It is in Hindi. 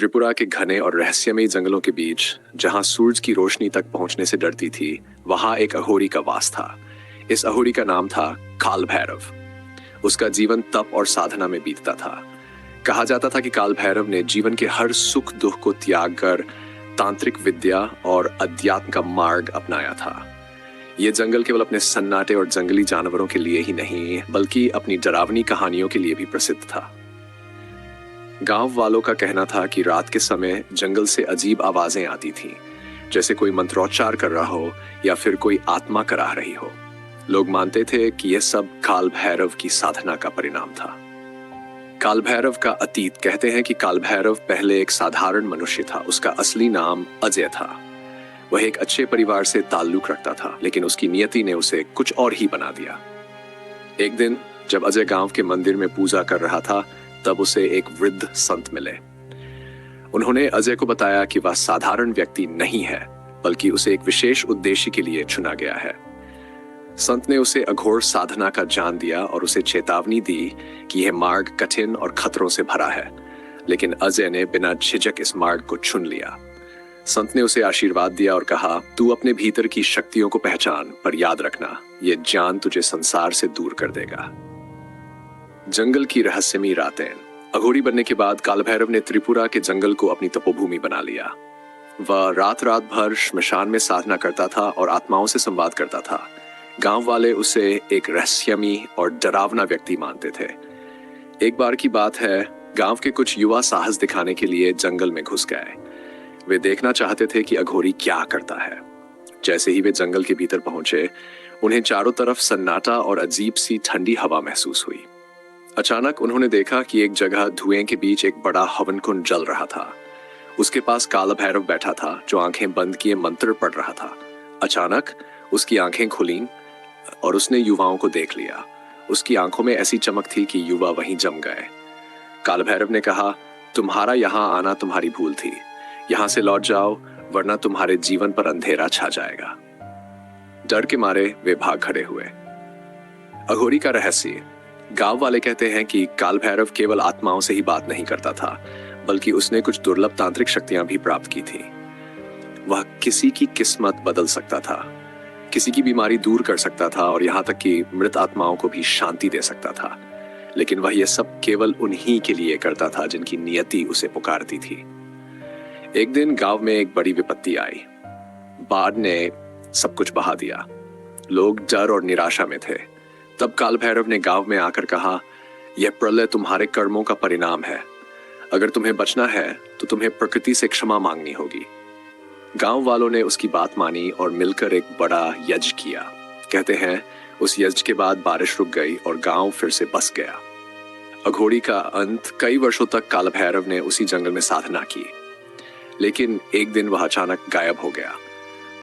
त्रिपुरा के घने और रहस्यमयी जंगलों के बीच, जहां सूरज की रोशनी तक पहुंचने से डरती थी, वहां एक अघोरी का वास था। इस अघोरी का नाम था काल भैरव। उसका जीवन तप और साधना में बीतता था। कहा जाता था कि काल भैरव ने जीवन के हर सुख दुख को त्याग कर तांत्रिक विद्या और अध्यात्म का मार्ग अपनाया था। ये जंगल केवल अपने सन्नाटे और जंगली जानवरों के लिए ही नहीं, बल्कि अपनी डरावनी कहानियों के लिए भी प्रसिद्ध था। गांव वालों का कहना था कि रात के समय जंगल से अजीब आवाजें आती थीं, जैसे कोई मंत्रोच्चार कर रहा हो या फिर कोई आत्मा कराह रही हो। लोग मानते थे कि यह सब काल भैरव की साधना का परिणाम था। काल भैरव का अतीत। कहते हैं कि काल भैरव पहले एक साधारण मनुष्य था। उसका असली नाम अजय था। वह एक अच्छे परिवार से ताल्लुक रखता था, लेकिन उसकी नियति ने उसे कुछ और ही बना दिया। एक दिन जब अजय गांव के मंदिर में पूजा कर रहा था, तब उसे एक वृद्ध संत मिले। उन्होंने अजय को बताया कि वह साधारण व्यक्ति नहीं है, बल्कि उसे एक विशेष उद्देश्य के लिए चुना गया है। संत ने उसे अघोर साधना का ज्ञान दिया और उसे चेतावनी दी कि यह मार्ग कठिन और खतरों से भरा है, लेकिन अजय ने बिना झिझक इस मार्ग को चुन लिया। संत ने उसे आशीर्वाद दिया और कहा, तू अपने भीतर की शक्तियों को पहचान, पर याद रखना, यह ज्ञान तुझे संसार से दूर कर देगा। जंगल की रहस्यमयी रातें। अघोरी बनने के बाद काल भैरव ने त्रिपुरा के जंगल को अपनी तपोभूमि बना लिया। वह रात रात भर श्मशान में साधना करता था और आत्माओं से संवाद करता था। गांव वाले उसे एक रहस्यमयी और डरावना व्यक्ति मानते थे। एक बार की बात है, गांव के कुछ युवा साहस दिखाने के लिए जंगल में घुस गए। वे देखना चाहते थे कि अघोरी क्या करता है। जैसे ही वे जंगल के भीतर पहुंचे, उन्हें चारों तरफ सन्नाटा और अजीब सी ठंडी हवा महसूस हुई। अचानक उन्होंने देखा कि एक जगह धुएं के बीच एक बड़ा हवन कुंड जल रहा था। उसके पास काल भैरव बैठा था, जो आंखें बंद किए मंत्र पढ़ रहा था। अचानक उसकी आंखें खुलीं और उसने युवाओं को देख लिया। उसकी आंखों में ऐसी चमक थी कि युवा वहीं जम गए। काल भैरव ने कहा, तुम्हारा यहां आना तुम्हारी भूल थी। यहां से लौट जाओ, वरना तुम्हारे जीवन पर अंधेरा छा जाएगा। डर के मारे वे भाग खड़े हुए। अघोरी का रहस्य। गांव वाले कहते हैं कि काल भैरव केवल आत्माओं से ही बात नहीं करता था, बल्कि उसने कुछ दुर्लभ तांत्रिक शक्तियां भी प्राप्त की थी। वह किसी की किस्मत बदल सकता था, किसी की बीमारी दूर कर सकता था और यहां तक कि मृत आत्माओं को भी शांति दे सकता था। लेकिन वह यह सब केवल उन्हीं के लिए करता था जिनकी नियति उसे पुकारती थी। एक दिन गांव में एक बड़ी विपत्ति आई। बाढ़ ने सब कुछ बहा दिया। लोग डर और निराशा में थे। तब काल भैरव ने गांव में आकर कहा, यह प्रलय तुम्हारे कर्मों का परिणाम है। अगर तुम्हें बचना है तो तुम्हें प्रकृति से क्षमा मांगनी होगी। गांव वालों ने उसकी बात मानी और मिलकर एक बड़ा यज्ञ किया। कहते हैं उस यज्ञ के बाद बारिश रुक गई और गांव फिर से बस गया। अघोरी का अंत। कई वर्षों तक काल भैरव ने उसी जंगल में साधना की, लेकिन एक दिन वह अचानक गायब हो गया।